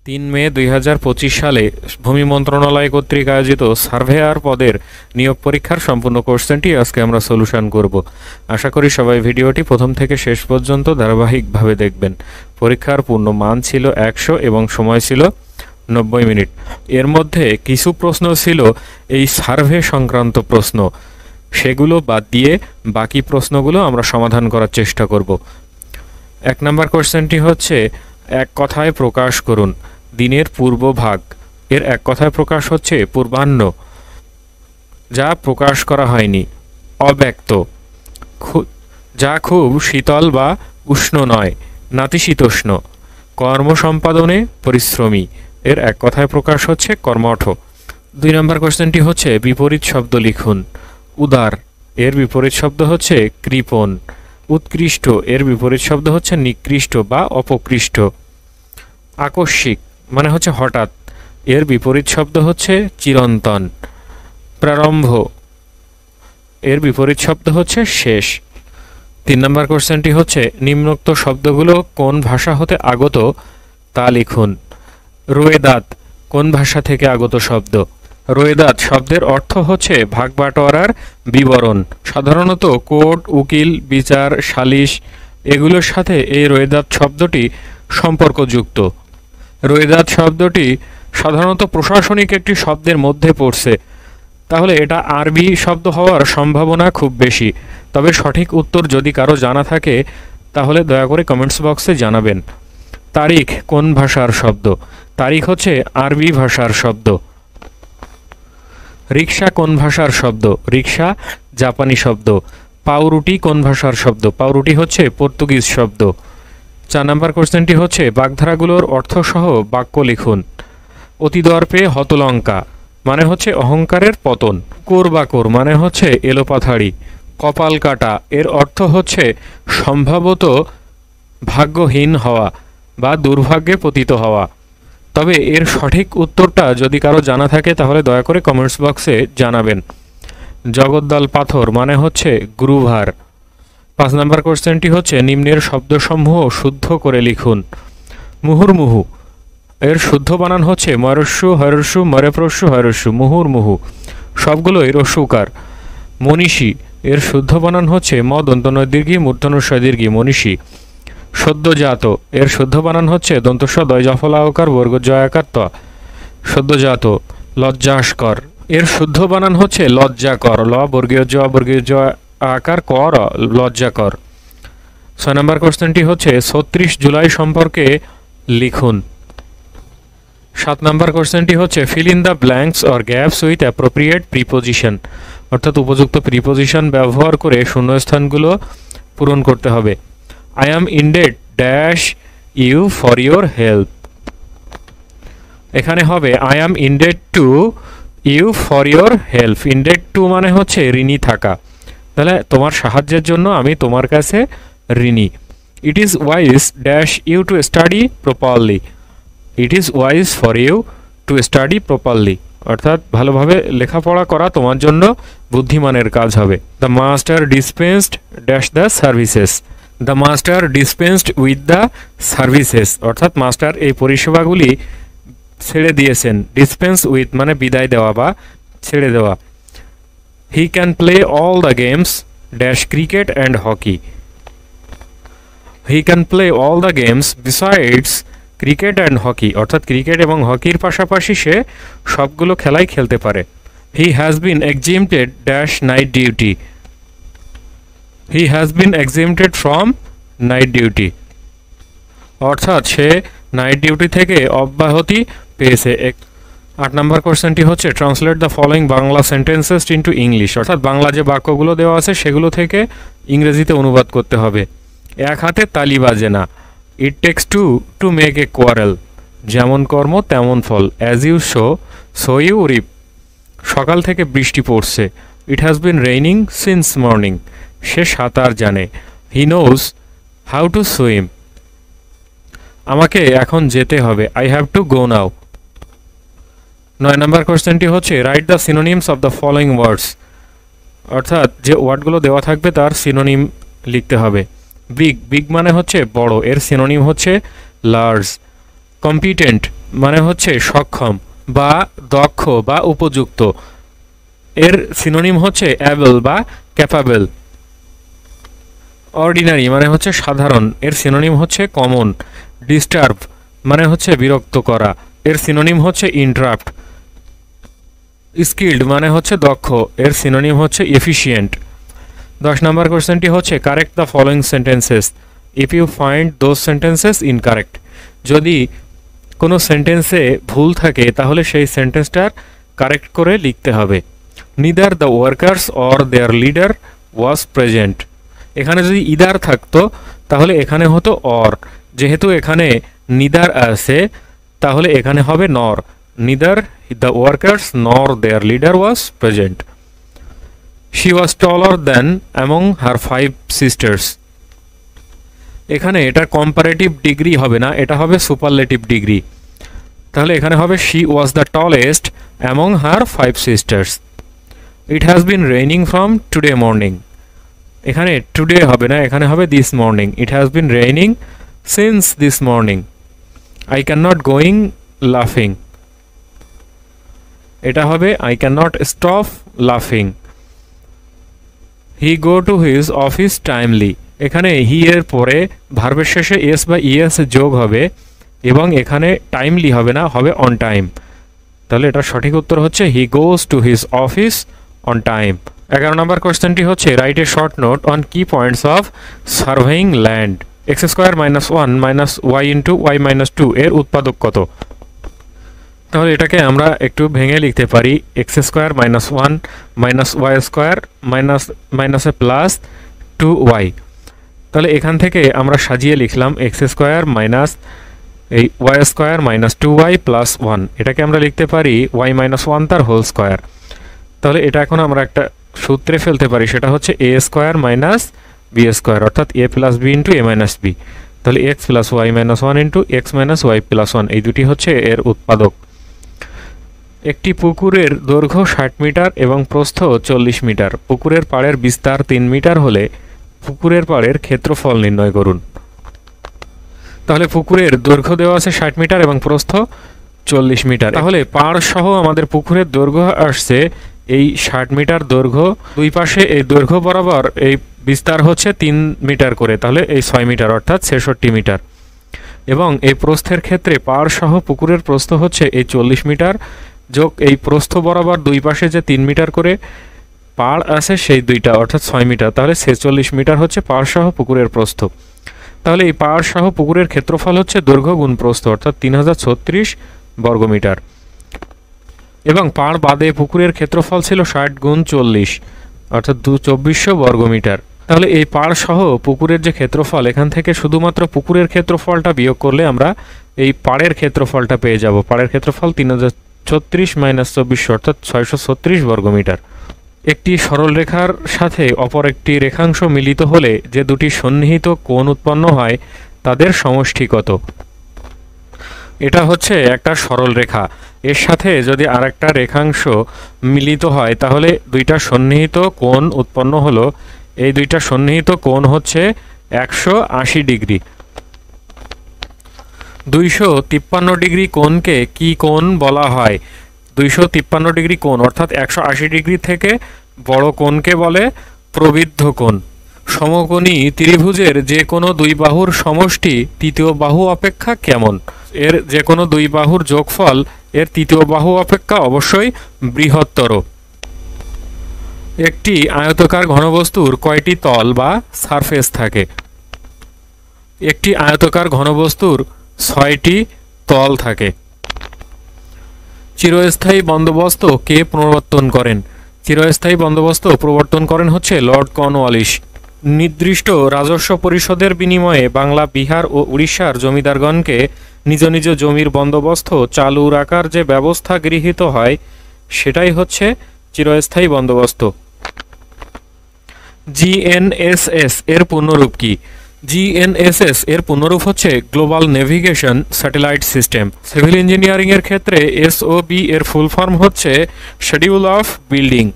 ৩ মে ২০২৫ সালে ভূমি মন্ত্রণালয় কর্তৃক আয়োজিত সার্ভেয়ার পদের নিয়োগ পরীক্ষার সম্পূর্ণ কোশ্চেনটি আজকে আমরা সলিউশন করব। আশা করি সবাই ভিডিওটি প্রথম থেকে শেষ পর্যন্ত ধারাবাহিকভাবে দেখবেন। পরীক্ষার পূর্ণ মান ছিল ১০০ এবং সময় ছিল ৯০ মিনিট। এর মধ্যে কিছু প্রশ্ন ছিল এই সার্ভে সংক্রান্ত প্রশ্ন, সেগুলো বাদ দিয়ে বাকি প্রশ্নগুলো আমরা সমাধান করার চেষ্টা করব। ১ নম্বর কোশ্চেনটি হচ্ছে, এক কথায় প্রকাশ করুন দিনের পূর্বভাগ। এর এক কথায় প্রকাশ হচ্ছে পূর্বাহ্ন, যা প্রকাশ করা হয়নি। অব্যক্ত, যা খুব শীতল বা উষ্ণ নয়, নাতিশীতোষ্ণ। কর্ম সম্পাদনে পরিশ্রমী। এর এক কথায় প্রকাশ হচ্ছে কর্মঠ। ২ নম্বর কোশ্চেনটি হচ্ছে, বিপরীত শব্দ লিখুন। উদার, এর বিপরীত শব্দ হচ্ছে কৃপণ। উৎকৃষ্ট, এর বিপরীত শব্দ হচ্ছে নিকৃষ্ট বা অপকৃষ্ট। আকস্মিক মানে হচ্ছে হঠাৎ, এর বিপরীত শব্দ হচ্ছে চিরন্তন। প্রারম্ভ, এর বিপরীত শব্দ হচ্ছে শেষ। ৩ নম্বর কোশ্চেনটি হচ্ছে, নিম্নোক্ত শব্দগুলো কোন ভাষা হতে আগত তা লিখুন। রোয়েদাদ কোন ভাষা থেকে আগত শব্দ? রোয়েদাদ শব্দের অর্থ হচ্ছে ভাগবাটোয়ারার বিবরণ। সাধারণত কোর্ট, উকিল, বিচার, সালিশ এগুলোর সাথে এই রোয়েদাদ শব্দটি সম্পর্কযুক্ত। রোয়েদাদ শব্দটি সাধারণত প্রশাসনিক একটি শব্দের মধ্যে পড়ছে, তাহলে এটা আরবি শব্দ হওয়ার সম্ভাবনা খুব বেশি। তবে সঠিক উত্তর যদি কারো জানা থাকে তাহলে দয়া করে কমেন্টস বক্সে জানাবেন। তারিখ কোন ভাষার শব্দ? তারিখ হচ্ছে আরবি ভাষার শব্দ। রিক্সা কোন ভাষার শব্দ? রিক্সা জাপানি শব্দ। পাউরুটি কোন ভাষার শব্দ? পাউরুটি হচ্ছে পর্তুগিজ শব্দ। ৪ নম্বর কোশ্চেনটি হচ্ছে, বাগধারাগুলোর অর্থসহ বাক্য লিখুন। অতিদর্পে হতলঙ্কা মানে হচ্ছে অহংকারের পতন। কোরবাকোর মানে হচ্ছে এলোপাথাড়ি। কপাল কাটা এর অর্থ হচ্ছে সম্ভবত ভাগ্যহীন হওয়া বা দুর্ভাগ্যে পতিত হওয়া। তবে এর সঠিক উত্তরটা যদি কারো জানা থাকে তাহলে দয়া করে কমেন্টস বক্সে জানাবেন। জগদ্দল পাথর মানে হচ্ছে গুরুভার। ৫ নম্বর কোশ্চেনটি হচ্ছে, নিম্নের শব্দসমূহ শুদ্ধ করে লিখুন। মুহুর্মুহু এর শুদ্ধ বানান হচ্ছে মরস্যু হরস্যু মরেপ্রস্যু হরস্যু, মুহুর্মুহু। সবগুলোই রস্যুকার। মনীষী এর শুদ্ধ বানান হচ্ছে ম দন্তনয় দীর্ঘী মূর্ধন্যস্বয় দীর্ঘী, মনীষী। সদ্যজাত এর শুদ্ধ বানান হচ্ছে দন্তস্ব দয় জফলাকার বর্গ জয়াকার ত, সদ্যজাত। লজ্জাস্কর এর শুদ্ধ বানান হচ্ছে লজ্জাকর, ল বর্গীয় জ বর্গীয় জ আকার কর, লজ্জাকর। ৬ নম্বর কোশ্চেনটি হচ্ছে, ৩৬ জুলাই সম্পর্কে লিখুন। ৭ নম্বর কোশ্চেনটি হচ্ছে, fill in the blanks or gaps with appropriate preposition, অর্থাৎ উপযুক্ত প্রিপোজিশন ব্যবহার করে শূন্যস্থানগুলো পূরণ করতে হবে। I am indebted dash you for your help. এখানে হবে I am indebted to you for your help. Indebted to মানে হচ্ছে ঋণী থাকা, তাহলে তোমার সাহায্যের জন্য আমি তোমার কাছে ঋণী। It is wise dash you to study properly. It is wise for you to study properly, অর্থাৎ ভালোভাবে লেখাপড়া করা তোমার জন্য বুদ্ধিমানের কাজ হবে। The master dispensed dash the services. The master dispensed with the services, অর্থাৎ মাস্টার এই পরিষেবাগুলি ছেড়ে দিয়েছেন। ডিসপেন্স উইথ মানে বিদায় দেওয়া বা ছেড়ে দেওয়া। He can play all the games dash cricket and hockey. He can play all the games besides cricket and hockey, অর্থাৎ ক্রিকেট এবং হকির পাশাপাশি সে সবগুলো খেলাই খেলতে পারে। He has been এক্সিমটেড dash night duty. He has been এক্সিমটেড from night duty, অর্থাৎ সে night duty থেকে অব্যাহতি পেয়েছে। ৮ নম্বর কোশ্চেনটি হচ্ছে, translate the following Bangla sentences into English, অর্থাৎ বাংলা যে বাক্যগুলো দেওয়া আছে সেগুলো থেকে ইংরেজিতে অনুবাদ করতে হবে। এক হাতে তালি বাজে না। It takes two to make a quarrel. যেমন কর্ম তেমন ফল। As you sow so you reap. সকাল থেকে বৃষ্টি পড়ছে। It has been raining since morning. সে সাঁতার জানে। He knows how to swim. আমাকে এখন যেতে হবে। I have to go now. ৯ number কোশ্চেনটি হচ্ছে, write the synonyms of the following words, অর্থাৎ যে ওয়ার্ডগুলো দেওয়া থাকবে তার সিনোনিম লিখতে হবে। বিগ, বিগ মানে হচ্ছে বড়, এর সিনোনিম হচ্ছে লার্জ। কম্পিটেন্ট মানে হচ্ছে সক্ষম বা দক্ষ বা উপযুক্ত। এর সিনোনিম হচ্ছে অ্যাবল বা ক্যাপাবল। অর্ডিনারি মানে হচ্ছে সাধারণ, এর সিনোনিম হচ্ছে কমন। ডিস্টার্ব মানে হচ্ছে বিরক্ত করা, এর সিনোনিম হচ্ছে ইন্টারাপ্ট। স্কিল্ড মানে হচ্ছে দক্ষ, এর সিনোনিম হচ্ছে এফিশিয়েন্ট। 10 নম্বর কোশ্চেনটি হচ্ছে correct the following sentences if you find those sentences incorrect. যদি কোনো সেন্টেন্সে ভুল থাকে তাহলে সেই সেন্টেন্সটার কারেক্ট করে লিখতে হবে। Neither the workers or there leader was present. এখানে যদি ইদার থাকতো তাহলে এখানে হতো অর, যেহেতু এখানে নিদার আছে তাহলে এখানে হবে নর। নিদার দ্য ওয়ার্কার্স নর দেয়ার leader was present. She was taller than among her 5 sisters. এখানে এটা কম্পারেটিভ ডিগ্রি হবে না, এটা হবে সুপারলেটিভ ডিগ্রি। তাহলে এখানে হবে she was the tallest among her 5 sisters. It has been raining from today morning. এখানে টুডে হবে না, এখানে হবে this morning. It has been raining since this morning. I can not going লাফিং। এটা হবে আই ক্যান নট স্টপ লাফিং। He go to his office timely. এখানে হি এর পরে ভার্বের শেষে এস বা ইএস যোগ হবে এবং এখানে টাইমলি হবে না, হবে অন টাইম। তাহলে এটা সঠিক উত্তর হচ্ছে he goes to his office on time. 11 number কোয়েশ্চেনটি হচ্ছে write a short note on key points of surveying land. X square minus 1 minus y into y minus 2 এর উৎপাদক কত? তাহলে এটাকে আমরা একটু ভেঙে লিখতে পারি। X square minus 1 minus y square মাইনাসে প্লাস 2y। তাহলে এখান থেকে আমরা সাজিয়ে লিখলাম এক্স স্কোয়ার মাইনাস এই y square minus 2y plus 1। এটাকে আমরা লিখতে পারি ওয়াই মাইনাস 1 তার হোল স্কোয়ার। তাহলে এটা এখন আমরা একটা সূত্রে ফেলতে পারি, সেটা হচ্ছে a square minus b square, অর্থাৎ a plus b into a minus b. তাহলে x plus y minus 1 into x minus y plus 1, এই দুটি হচ্ছে এর উৎপাদক। একটি পুকুরের দৈর্ঘ্য 60 মিটার এবং প্রস্থ 40 মিটার। পুকুরের পাড়ের বিস্তার 3 মিটার হলে পুকুরের পাড়ের ক্ষেত্রফল নির্ণয় করুন। তাহলে পুকুরের দৈর্ঘ্য দেওয়া আছে 60 মিটার এবং প্রস্থ 40 মিটার। তাহলে পাড় সহ আমাদের পুকুরের দৈর্ঘ্য আসছে এই 60 মিটার দৈর্ঘ্য। দুই পাশে এই দৈর্ঘ্য বরাবর এই বিস্তার হচ্ছে 3 মিটার করে, তাহলে এই 6 মিটার অর্থাৎ 66 মিটার। এবং এই প্রস্থের ক্ষেত্রে পাড় সহ পুকুরের প্রস্থ হচ্ছে এই 40 মিটার যোগ এই প্রস্থ বরাবর দুই পাশে যে 3 মিটার করে পাড় আছে সেই দুইটা অর্থাৎ 6 মিটার। তাহলে 46 মিটার হচ্ছে পাড় সহ পুকুরের প্রস্থ। তাহলে এই পাড় সহ পুকুরের ক্ষেত্রফল হচ্ছে দৈর্ঘ্য গুণ প্রস্থ অর্থাৎ 3036 বর্গমিটার। এবং পাড় বাদে পুকুরের ক্ষেত্রফল ছিল 60 গুণ 40 অর্থাৎ 2400 বর্গমিটার। তাহলে এই পাড় সহ পুকুরের যে ক্ষেত্রফল, এখান থেকে শুধুমাত্র পুকুরের ক্ষেত্রফলটা বিয়োগ করলে আমরা এই পাড়ের ক্ষেত্রফলটা পেয়ে যাব। পাড়ের ক্ষেত্রফল 3036 মাইনাস 2400 অর্থাৎ 636 বর্গমিটার। একটি সরলরেখার সাথে অপর একটি রেখাংশ মিলিত হলে যে দুটি সন্নিহিত কোণ উৎপন্ন হয় তাদের সমষ্টি কত? এটা হচ্ছে একটা সরলরেখা, এর সাথে যদি আরেকটা রেখাংশ মিলিত হয় তাহলে দুইটা সন্নিহিত কোণ উৎপন্ন হলো। এই দুইটা সন্নিহিত কোণ হচ্ছে 180 ডিগ্রি। 253 ডিগ্রি কোণকে কি কোণ বলা হয়? 253 ডিগ্রি কোণ অর্থাৎ 180 ডিগ্রি থেকে বড় কোণকে বলে প্রবৃদ্ধ কোণ। সমকোণী ত্রিভুজের যে কোনো দুই বাহুর সমষ্টি তৃতীয় বাহু অপেক্ষা কেমন? এর যে কোনো দুই বাহুর যোগফল এর তৃতীয় বাহু অপেক্ষা অবশ্যই বৃহত্তর। একটি আয়তাকার ঘনবস্তুর কয়টি তল বা সারফেস থাকে? একটি আয়তাকার ঘনবস্তুর 6টি তল থাকে। চিরস্থায়ী বন্দোবস্ত কে প্রবর্তন করেন? চিরস্থায়ী বন্দোবস্ত প্রবর্তন করেন হচ্ছে লর্ড কর্নওয়ালিস। নির্দিষ্ট রাজস্ব পরিশোধের বিনিময়ে বাংলা, বিহার ও উড়িষ্যার জমিদারগণকে নিজ নিজ জমির বন্দোবস্ত চালু রাখার যে ব্যবস্থা গৃহীত হয় সেটাই হচ্ছে চিরস্থায়ী বন্দোবস্ত। জিএনএসএস এর পূর্ণরূপ কি? জিএনএসএস এর পূর্ণরূপ হচ্ছে global navigation satellite system. Civil engineering এর ক্ষেত্রে এসওবি এর ফুল ফর্ম হচ্ছে শিডিউল অফ বিল্ডিং।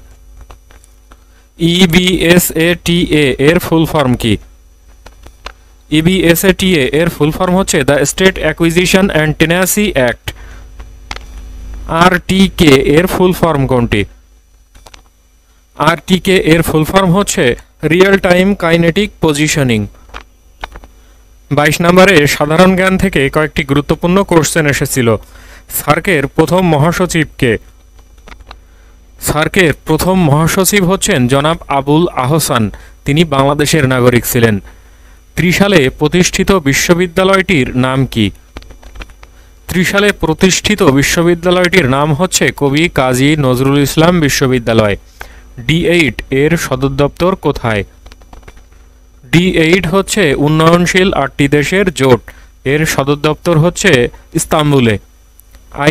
ইবিএসএটিএ এর ফুল ফর্ম কি? ইবিএসএটিএ এর ফুল ফর্ম হচ্ছে the state acquisition and tenancy act. আরটিকে এর ফুল ফর্ম কোনটি? আরটিকে এর ফুল ফর্ম হচ্ছে রিয়েল টাইম কাইনেটিক পজিশনিং। 22 নম্বরে সাধারণ জ্ঞান থেকে কয়েকটি গুরুত্বপূর্ণ কোশ্চেন এসেছিল। সার্কের প্রথম মহাসচিব কে? সার্কের প্রথম মহাসচিব হচ্ছেন জনাব আবুল আহসান। তিনি বাংলাদেশের নাগরিক ছিলেন। ত্রিশালে প্রতিষ্ঠিত বিশ্ববিদ্যালয়টির নাম কি? ত্রিশালে প্রতিষ্ঠিত বিশ্ববিদ্যালয়টির নাম হচ্ছে কবি কাজী নজরুল ইসলাম বিশ্ববিদ্যালয়। D8 এর সদর দপ্তর কোথায়? D8 হচ্ছে উন্নয়নশীল 8টি দেশের জোট। এর সদর দপ্তর হচ্ছে ইস্তাম্বুলে।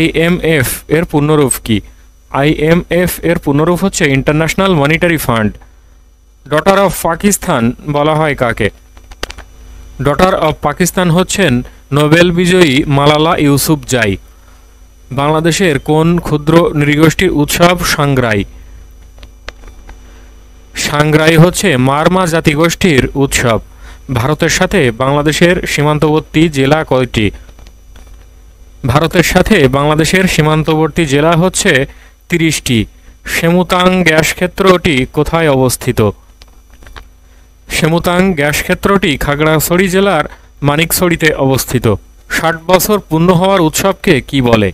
IMF এর পূর্ণরূপ কি? IMF এর পূর্ণরূপ হচ্ছে international monetary fund. Daughter of Pakistan বলা হয় কাকে? ডটার অফ পাকিস্তান হচ্ছেন নোবেল বিজয়ী মালালা ইউসুফজাই। বাংলাদেশের কোন ক্ষুদ্র নৃগোষ্ঠীর উৎসব সাংগ্রাই? সাংগ্রাই হচ্ছে মারমা জাতিগোষ্ঠীর উৎসব। ভারতের সাথে বাংলাদেশের সীমান্তবর্তী জেলা কয়টি? ভারতের সাথে বাংলাদেশের সীমান্তবর্তী জেলা হচ্ছে 30টি। সেমুতাং গ্যাস ক্ষেত্রটি কোথায় অবস্থিত? সেমুতাং গ্যাস ক্ষেত্রটি খাগড়াছড়ি জেলার মানিকছড়িতে অবস্থিত। 60 বছর পূর্ণ হওয়ার উৎসবকে কি বলে?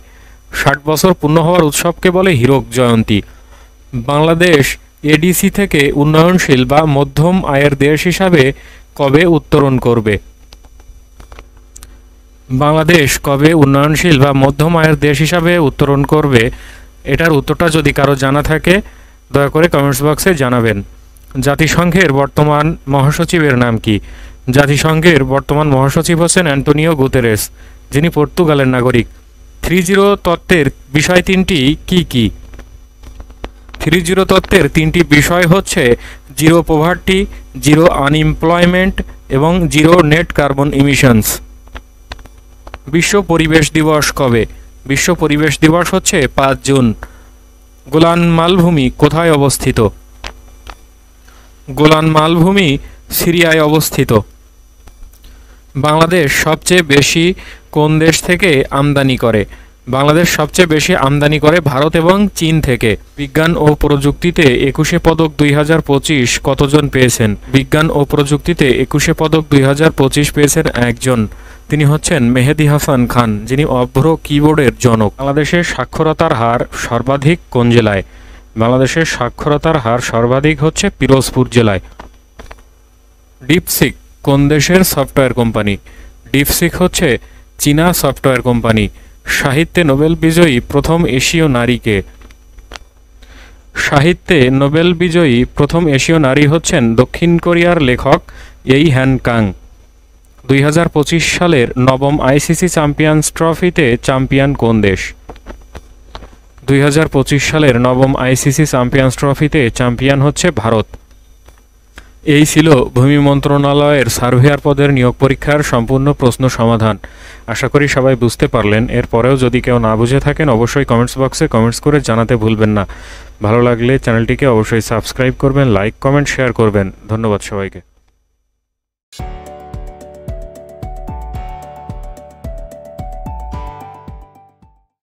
60 বছর পূর্ণ হওয়ার উৎসবকে বলে হীরক জয়ন্তী। বাংলাদেশ এডিসি থেকে উন্নয়নশীল বা মধ্যম আয়ের দেশ হিসাবে কবে উত্তরণ করবে? বাংলাদেশ কবে উন্নয়নশীল বা মধ্যম আয়ের দেশ হিসাবে উত্তরণ করবে? এটার উত্তরটা যদি কারো জানা থাকে দয়া করে কমেন্টস বক্সে জানাবেন। জাতিসংঘের বর্তমান মহাসচিবের নাম কি? জাতিসংঘের বর্তমান মহাসচিব হচ্ছেন অ্যান্টোনিও গুতেরেস, যিনি পর্তুগালের নাগরিক। 30 তত্ত্বের বিষয় তিনটি কি কি? 30 তত্ত্বের তিনটি বিষয় হচ্ছে জিরো পভার্টি, জিরো আনএমপ্লয়মেন্ট এবং জিরো নেট কার্বন ইমিশনস। বিশ্ব পরিবেশ দিবস কবে? বিশ্ব পরিবেশ দিবস হচ্ছে 5 জুন। গোলান মালভূমি কোথায় অবস্থিত? গোলান মালভূমি সিরিয়ায় অবস্থিত। বাংলাদেশ সবচেয়ে বেশি কোন দেশ থেকে আমদানি করে? বাংলাদেশ সবচেয়ে বেশি আমদানি করে ভারত এবং চীন থেকে। বিজ্ঞান ও প্রযুক্তিতে 21শে পদক 2025 কতজন পেয়েছেন? বিজ্ঞান ও প্রযুক্তিতে 21শে পদক 2025 পেয়েছেন একজন। তিনি হচ্ছেন মেহেদী হাসান খান, যিনি অভ্র কিবোর্ডের জনক। বাংলাদেশের সাক্ষরতার হার সর্বাধিক কোন জেলায়? বাংলাদেশের সাক্ষরতার হার সর্বাধিক হচ্ছে পিরোজপুর জেলায়। ডিপসিক কোন দেশের সফটওয়্যার কোম্পানি? ডিপসিক হচ্ছে চীনা সফটওয়্যার কোম্পানি। সাহিত্যে নোবেল বিজয়ী প্রথম এশীয় নারী কে? সাহিত্যে নোবেল বিজয়ী প্রথম এশীয় নারী হচ্ছেন দক্ষিণ কোরিয়ার লেখক এই হ্যান কাং। 2025 সালের নবম আইসিসি চ্যাম্পিয়ন্স ট্রফিতে চ্যাম্পিয়ন কোন দেশ? 2025 সালের নবম আইসিসি চ্যাম্পিয়ন্স ট্রফিতে চ্যাম্পিয়ন হচ্ছে ভারত। এই ছিল ভূমি মন্ত্রণালয়ের সার্ভেয়ার পদের নিয়োগ পরীক্ষার সম্পূর্ণ প্রশ্ন সমাধান। আশা করি সবাই বুঝতে পারলেন। এরপরেও যদি কেউ না বুঝে থাকেন অবশ্যই কমেন্টস বক্সে কমেন্টস করে জানাতে ভুলবেন না। ভালো লাগলে চ্যানেলটিকে অবশ্যই সাবস্ক্রাইব করবেন, লাইক, কমেন্ট, শেয়ার করবেন। ধন্যবাদ সবাইকে।